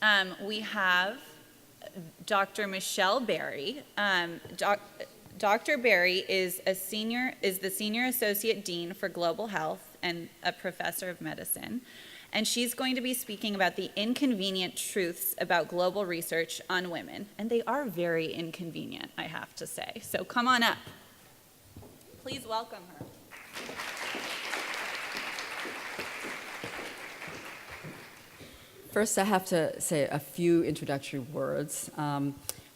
next, we have Dr. Michelle Berry. Dr. Berry is the Senior Associate Dean for Global Health and a Professor of Medicine. And she's going to be speaking about the inconvenient truths about global research on women. And they are very inconvenient, I have to say. So come on up. Please welcome her. First, I have to say a few introductory words.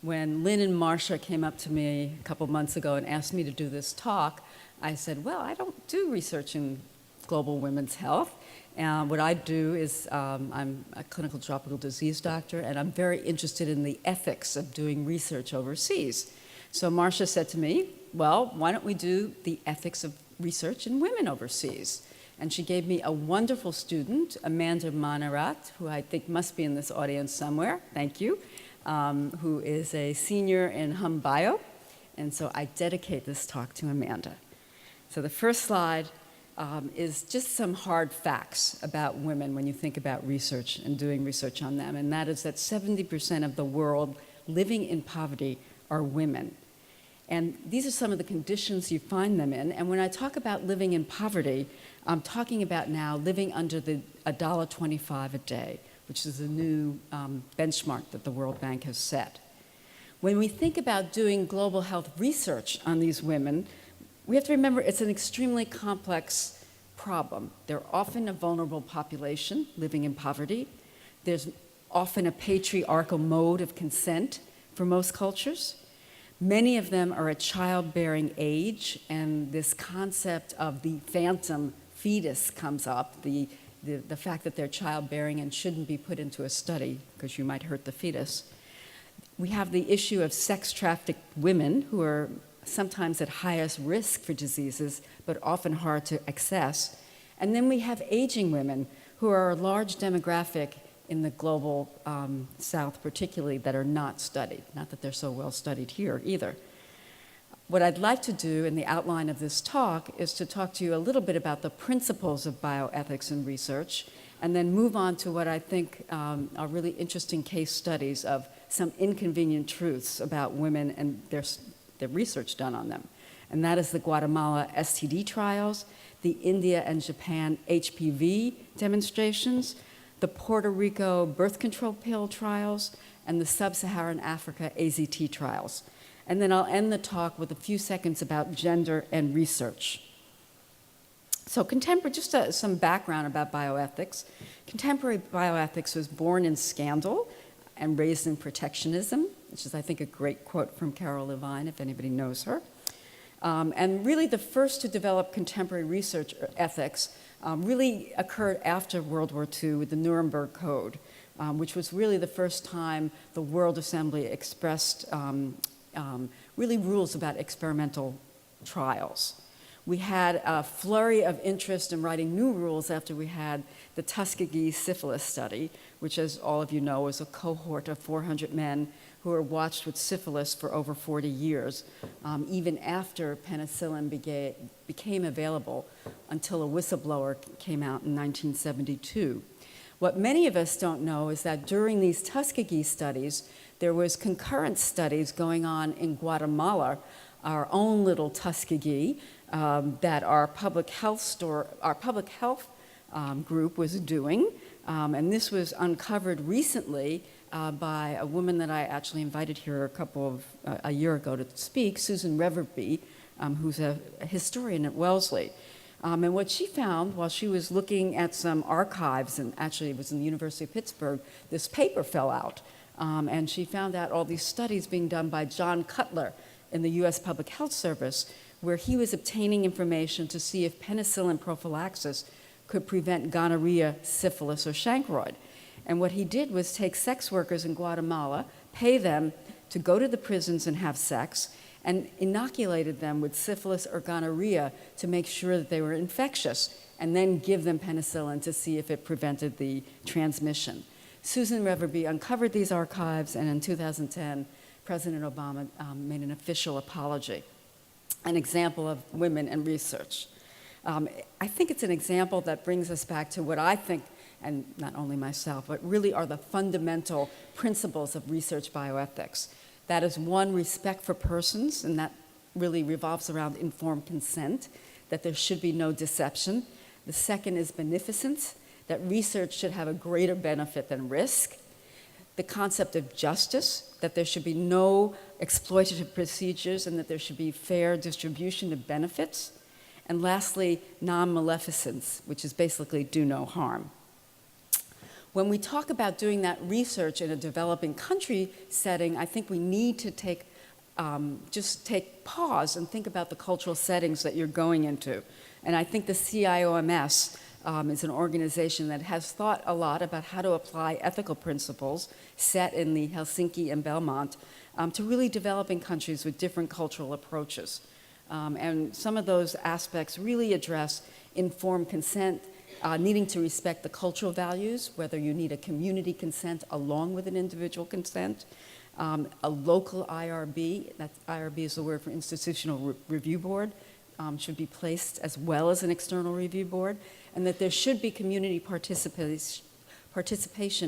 When Lynn and Marcia came up to me a couple months ago and asked me to do this talk, I said, well, I don't do research in global women's health. What I do is I'm a clinical tropical disease doctor, and I'm very interested in the ethics of doing research overseas. So Marcia said to me, well, why don't we do the ethics of research in women overseas? And she gave me a wonderful student, Amanda Monarat, who I think must be in this audience somewhere, thank you, who is a senior in Hum Bio. And so I dedicate this talk to Amanda. So the first slide is just some hard facts about women when you think about research and doing research on them. And that is that 70% of the world living in poverty are women. And these are some of the conditions you find them in. And when I talk about living in poverty, I'm talking about now living under the $1.25 a day, which is a new benchmark that the World Bank has set. When we think about doing global health research on these women, we have to remember it's an extremely complex problem. They're often a vulnerable population living in poverty. There's often a patriarchal mode of consent for most cultures. Many of them are at childbearing age, and this concept of the phantom fetus comes up, the fact that they're childbearing and shouldn't be put into a study because you might hurt the fetus. We have the issue of sex-trafficked women who are sometimes at highest risk for diseases, but often hard to access. And then we have aging women who are a large demographic in the global South particularly that are not studied. Not that they're so well studied here either. What I'd like to do in the outline of this talk is to talk to you a little bit about the principles of bioethics and research, and then move on to what I think are really interesting case studies of some inconvenient truths about women and their research done on them. And that is the Guatemala STD trials, the India and Japan HPV demonstrations, the Puerto Rico birth control pill trials, and the Sub-Saharan Africa AZT trials. And then I'll end the talk with a few seconds about gender and research. So just some background about bioethics. Contemporary bioethics was born in scandal and raised in protectionism, which is, I think, a great quote from Carol Levine, if anybody knows her. And really the first to develop contemporary research ethics really occurred after World War II with the Nuremberg Code, which was really the first time the World Assembly expressed really rules about experimental trials. We had a flurry of interest in writing new rules after we had the Tuskegee Syphilis study, which, as all of you know, was a cohort of 400 men who were watched with syphilis for over 40 years, even after penicillin became available until a whistleblower came out in 1972. What many of us don't know is that during these Tuskegee studies, there was concurrent studies going on in Guatemala, our own little Tuskegee, that our public health group was doing. And this was uncovered recently by a woman that I actually invited here a year ago to speak, Susan Reverby, who's a historian at Wellesley. And what she found while she was looking at some archives, and actually it was in the University of Pittsburgh, this paper fell out. And she found out all these studies being done by John Cutler in the US Public Health Service, where he was obtaining information to see if penicillin prophylaxis could prevent gonorrhea, syphilis, or chancroid. And what he did was take sex workers in Guatemala, pay them to go to the prisons and have sex, and inoculated them with syphilis or gonorrhea to make sure that they were infectious, and then give them penicillin to see if it prevented the transmission. Susan Reverby uncovered these archives, and in 2010, President Obama made an official apology, an example of women and research. I think it's an example that brings us back to what I think and not only myself, but really are the fundamental principles of research bioethics. That is one, respect for persons, and that really revolves around informed consent, that there should be no deception. The second is beneficence, that research should have a greater benefit than risk. The concept of justice, that there should be no exploitative procedures and that there should be fair distribution of benefits. And lastly, non-maleficence, which is basically do no harm. When we talk about doing that research in a developing country setting, I think we need to just take pause and think about the cultural settings that you're going into. And I think the CIOMS is an organization that has thought a lot about how to apply ethical principles set in the Helsinki and Belmont to really developing countries with different cultural approaches. And some of those aspects really address informed consent, needing to respect the cultural values, whether you need a community consent along with an individual consent, a local IRB, that IRB is the word for Institutional Review Board, should be placed as well as an external review board, and that there should be community participation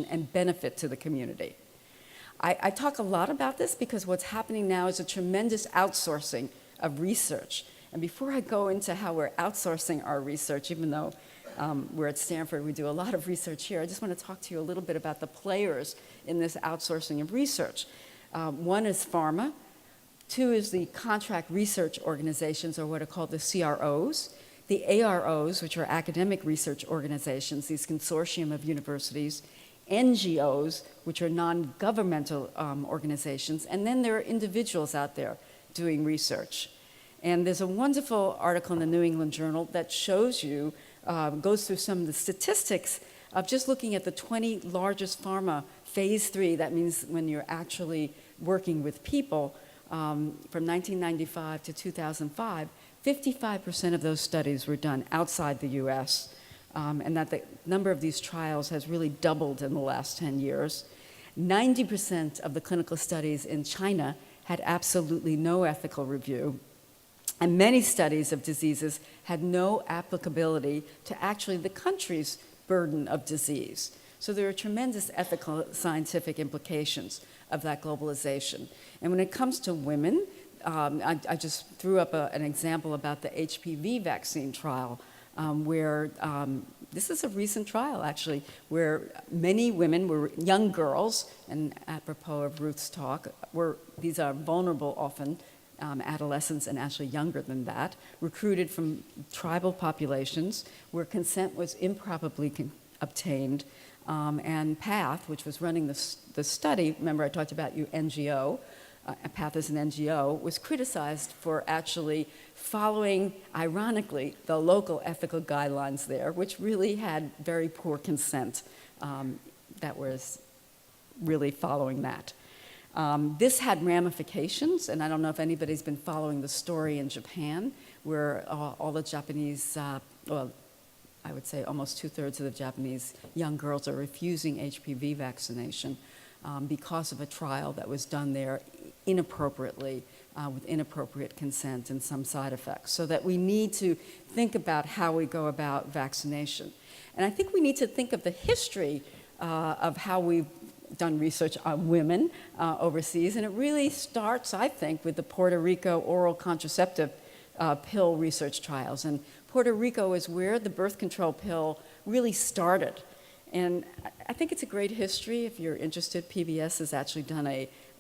and benefit to the community. I talk a lot about this because what's happening now is a tremendous outsourcing of research. And before I go into how we're outsourcing our research, even though we're at Stanford, we do a lot of research here, I just want to talk to you a little bit about the players in this outsourcing of research. One is pharma. Two is the contract research organizations, or what are called the CROs. The AROs, which are academic research organizations, these consortium of universities. NGOs, which are non-governmental organizations. And then there are individuals out there doing research. And there's a wonderful article in the New England Journal that shows you, goes through some of the statistics of just looking at the 20 largest pharma phase 3, that means when you're actually working with people, from 1995 to 2005, 55% of those studies were done outside the US, and that the number of these trials has really doubled in the last 10 years. 90% of the clinical studies in China had absolutely no ethical review, and many studies of diseases had no applicability to actually the country's burden of disease. So there are tremendous ethical scientific implications of that globalization. And when it comes to women, I just threw up an example about the HPV vaccine trial, where this is a recent trial actually, where many women were young girls, and apropos of Ruth's talk, these are vulnerable often, adolescents and actually younger than that, recruited from tribal populations where consent was improperly obtained, and PATH, which was running the study, remember I talked about NGO, PATH is an NGO, was criticized for actually following, ironically, the local ethical guidelines there, which really had very poor consent that was really following that. This had ramifications, and I don't know if anybody's been following the story in Japan, where all the Japanese, well, I would say almost 2/3 of the Japanese young girls are refusing HPV vaccination because of a trial that was done there inappropriately, with inappropriate consent and some side effects. So that we need to think about how we go about vaccination. And I think we need to think of the history of how we've done research on women overseas, and it really starts, I think, with the Puerto Rico oral contraceptive pill research trials. And Puerto Rico is where the birth control pill really started. And I think it's a great history. If you're interested, PBS has actually done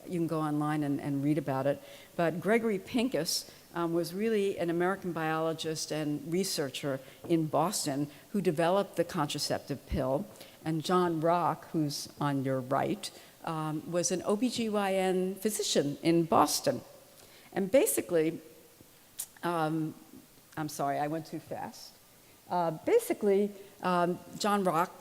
you can go online and read about it. But Gregory Pincus was really an American biologist and researcher in Boston who developed the contraceptive pill. And John Rock, who's on your right, was an OBGYN physician in Boston. And basically, I'm sorry, I went too fast. John Rock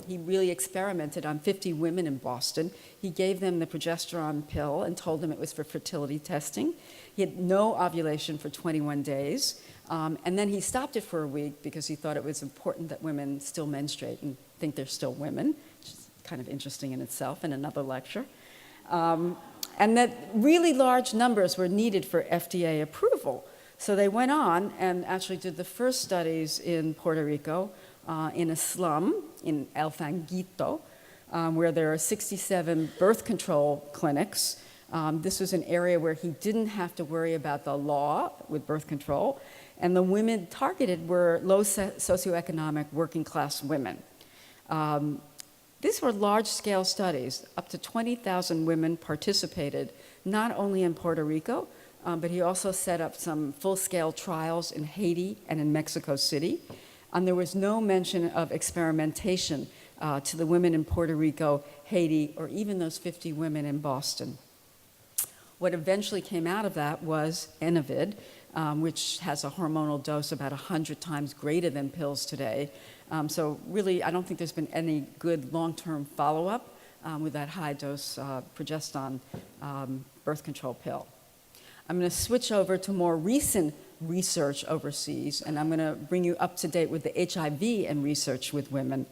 he really experimented on 50 women in Boston. He gave them the progesterone pill and told them it was for fertility testing. He had no ovulation for 21 days. And then he stopped it for a week because he thought it was important that women still menstruate and think they're still women, which is kind of interesting in itself in another lecture. And that really large numbers were needed for FDA approval. So they went on and actually did the first studies in Puerto Rico in a slum in El Fanguito, where there are 67 birth control clinics. This was an area where he didn't have to worry about the law with birth control, and the women targeted were low socioeconomic working class women. These were large-scale studies. Up to 20,000 women participated, not only in Puerto Rico, but he also set up some full-scale trials in Haiti and in Mexico City. And there was no mention of experimentation to the women in Puerto Rico, Haiti, or even those 50 women in Boston. What eventually came out of that was Enovid, which has a hormonal dose about 100 times greater than pills today. So really, I don't think there's been any good long-term follow-up with that high-dose progestin birth control pill. I'm going to switch over to more recent research overseas, and I'm going to bring you up to date with the HIV and research with women.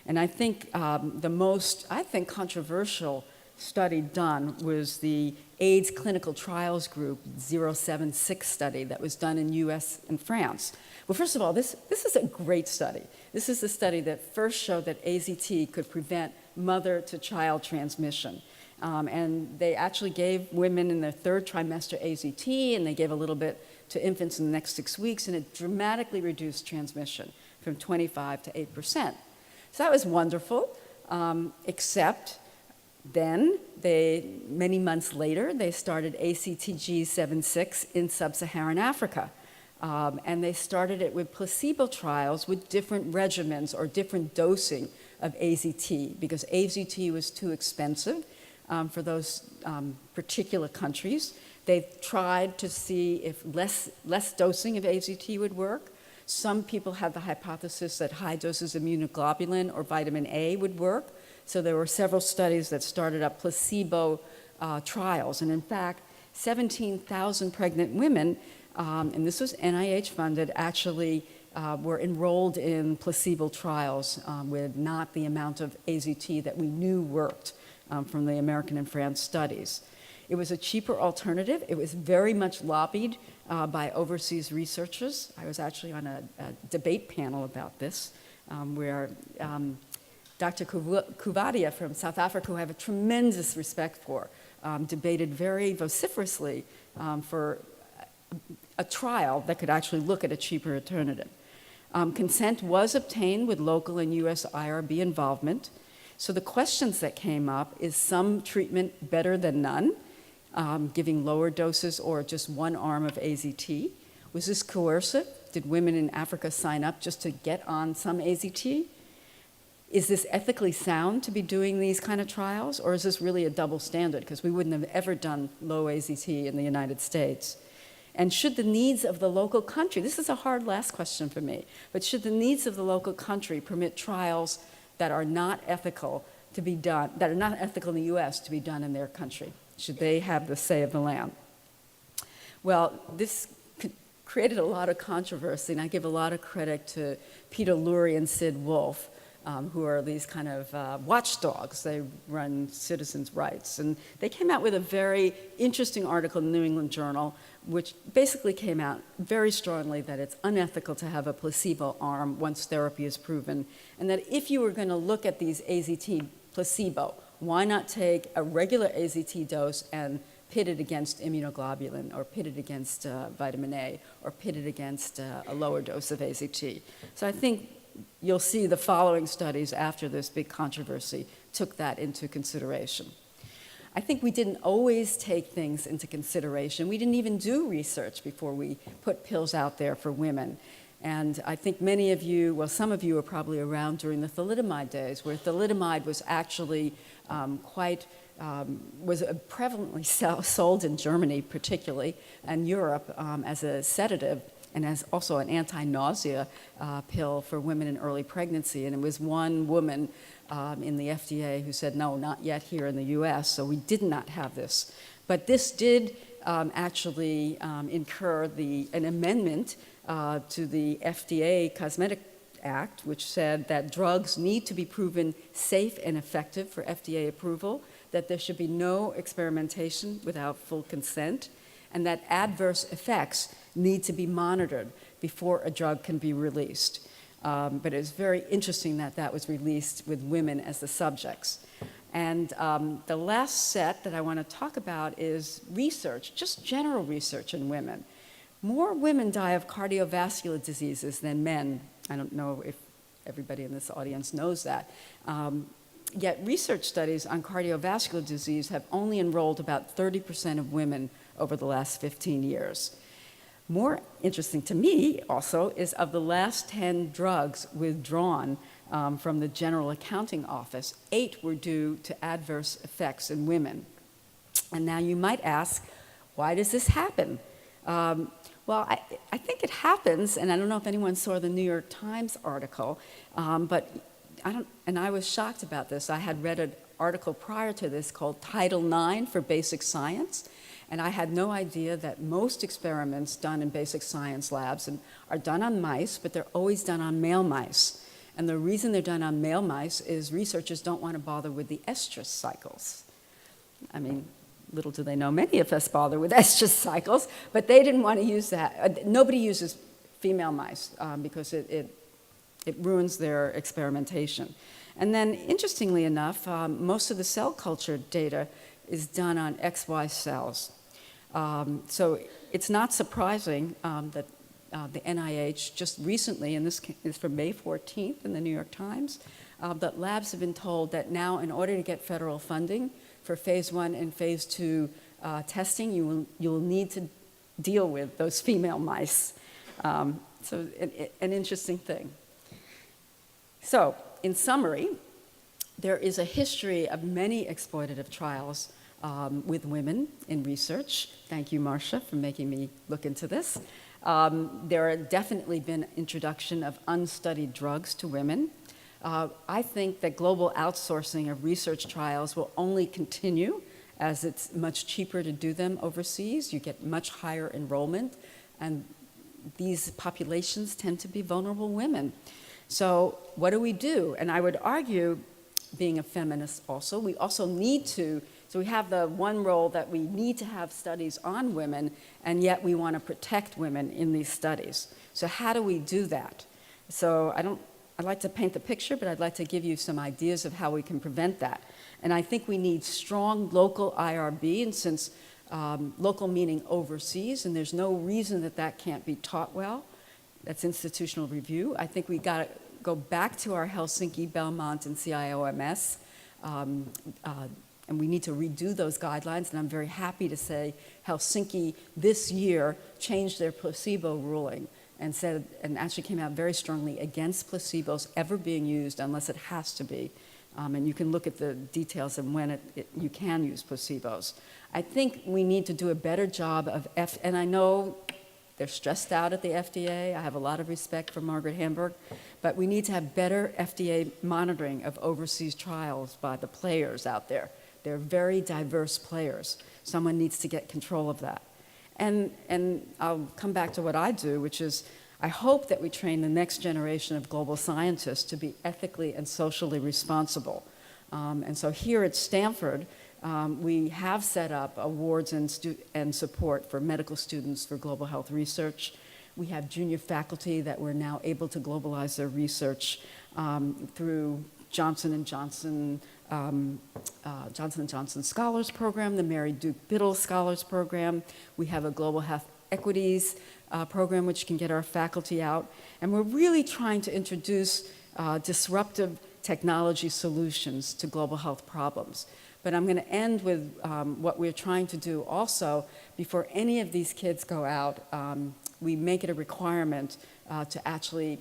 And I think the most, controversial study done was the AIDS Clinical Trials Group 076 study that was done in US and France. Well, first of all, this is a great study. This is the study that first showed that AZT could prevent mother-to-child transmission. And they actually gave women in their third trimester AZT, and they gave a little bit to infants in the next 6 weeks, and it dramatically reduced transmission from 25 to 8%. So that was wonderful, except then, many months later, they started ACTG-76 in sub-Saharan Africa. And they started it with placebo trials with different regimens or different dosing of AZT, because AZT was too expensive for those particular countries. They tried to see if less dosing of AZT would work. Some people had the hypothesis that high doses of immunoglobulin or vitamin A would work. So there were several studies that started up placebo trials. And in fact, 17,000 pregnant women, and this was NIH funded, actually were enrolled in placebo trials with not the amount of AZT that we knew worked from the American and France studies. It was a cheaper alternative. It was very much lobbied by overseas researchers. I was actually on a debate panel about this, where Dr. Kuvadia from South Africa, who I have a tremendous respect for, debated very vociferously for a trial that could actually look at a cheaper alternative. Consent was obtained with local and US IRB involvement. So the questions that came up is some treatment better than none, giving lower doses or just one arm of AZT? Was this coercive? Did women in Africa sign up just to get on some AZT? Is this ethically sound to be doing these kind of trials, or is this really a double standard? Because we wouldn't have ever done low AZT in the United States. And should the needs of the local country, this is a hard last question for me, but should the needs of the local country permit trials that are not ethical to be done, that are not ethical in the US to be done in their country? Should they have the say of the land? Well, this created a lot of controversy, and I give a lot of credit to Peter Lurie and Sid Wolf, who are these kind of watchdogs. They run citizens' rights. And they came out with a very interesting article in the New England Journal, which basically came out very strongly that it's unethical to have a placebo arm once therapy is proven, and that if you were going to look at these AZT placebo, why not take a regular AZT dose and pit it against immunoglobulin, or pit it against vitamin A, or pit it against a lower dose of AZT? So I think you'll see the following studies after this big controversy took that into consideration. I think we didn't always take things into consideration. We didn't even do research before we put pills out there for women. And I think many of you, well, some of you were probably around during the thalidomide days, where thalidomide was actually was prevalently sold in Germany particularly, and Europe as a sedative, and as also an anti-nausea pill for women in early pregnancy. And it was one woman in the FDA who said, no, not yet here in the US, so we did not have this. But this did actually incur an amendment to the FDA Cosmetic Act, which said that drugs need to be proven safe and effective for FDA approval, that there should be no experimentation without full consent, and that adverse effects need to be monitored before a drug can be released. But it was very interesting that that was released with women as the subjects. And the last set that I want to talk about is research, just general research in women. More women die of cardiovascular diseases than men. I don't know if everybody in this audience knows that. Yet research studies on cardiovascular disease have only enrolled about 30% of women over the last 15 years. More interesting to me also is of the last 10 drugs withdrawn from the General Accounting Office, 8 were due to adverse effects in women. And now you might ask, why does this happen? Well, I think it happens, and I don't know if anyone saw the New York Times article, but I was shocked about this. I had read an article prior to this called Title IX for Basic Science, and I had no idea that most experiments done in basic science labs are done on mice, but they're always done on male mice. And the reason they're done on male mice is researchers don't want to bother with the estrus cycles. I mean, little do they know, many of us bother with estrus cycles, but they didn't want to use that. Nobody uses female mice because it ruins their experimentation. And then, interestingly enough, most of the cell culture data is done on XY cells. So it's not surprising that the NIH just recently, and this is from May 14th in the New York Times, that labs have been told that now in order to get federal funding for phase 1 and phase 2 testing, you will need to deal with those female mice. So an interesting thing. So in summary, there is a history of many exploitative trials with women in research. Thank you, Marcia, for making me look into this. There have definitely been introduction of unstudied drugs to women. I think that global outsourcing of research trials will only continue as it's much cheaper to do them overseas. You get much higher enrollment, and these populations tend to be vulnerable women. So what do? And I would argue, being a feminist also, we also need to, so we have the one role that we need to have studies on women, and yet we want to protect women in these studies. So how do we do that? So I'd like to paint the picture, but I'd like to give you some ideas of how we can prevent that. And I think we need strong local IRB, and since local meaning overseas, and there's no reason that that can't be taught well, that's institutional review. I think we got to go back to our Helsinki, Belmont, and CIOMS, and we need to redo those guidelines, and I'm very happy to say Helsinki this year changed their placebo ruling and said, and actually came out very strongly against placebos ever being used unless it has to be. And you can look at the details of when you can use placebos. I think we need to do a better job of, and I know they're stressed out at the FDA. I have a lot of respect for Margaret Hamburg, but we need to have better FDA monitoring of overseas trials by the players out there. They're very diverse players. Someone needs to get control of that. And I'll come back to what I do, which is I hope that we train the next generation of global scientists to be ethically and socially responsible. And so here at Stanford, we have set up awards and support for medical students for global health research. We have junior faculty that we're now able to globalize their research through Johnson & Johnson Scholars Program, the Mary Duke Biddle Scholars Program. We have a Global Health Equities program which can get our faculty out. And we're really trying to introduce disruptive technology solutions to global health problems. But I'm going to end with what we're trying to do also. Before any of these kids go out, we make it a requirement to actually,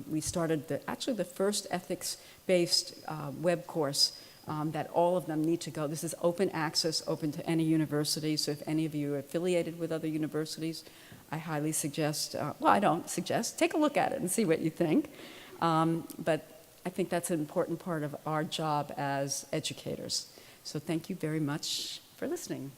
we started the first ethics-based web course that all of them need to go. This is open access, open to any university, so if any of you are affiliated with other universities, I highly suggest, well, I don't suggest, take a look at it and see what you think. But I think that's an important part of our job as educators. So thank you very much for listening.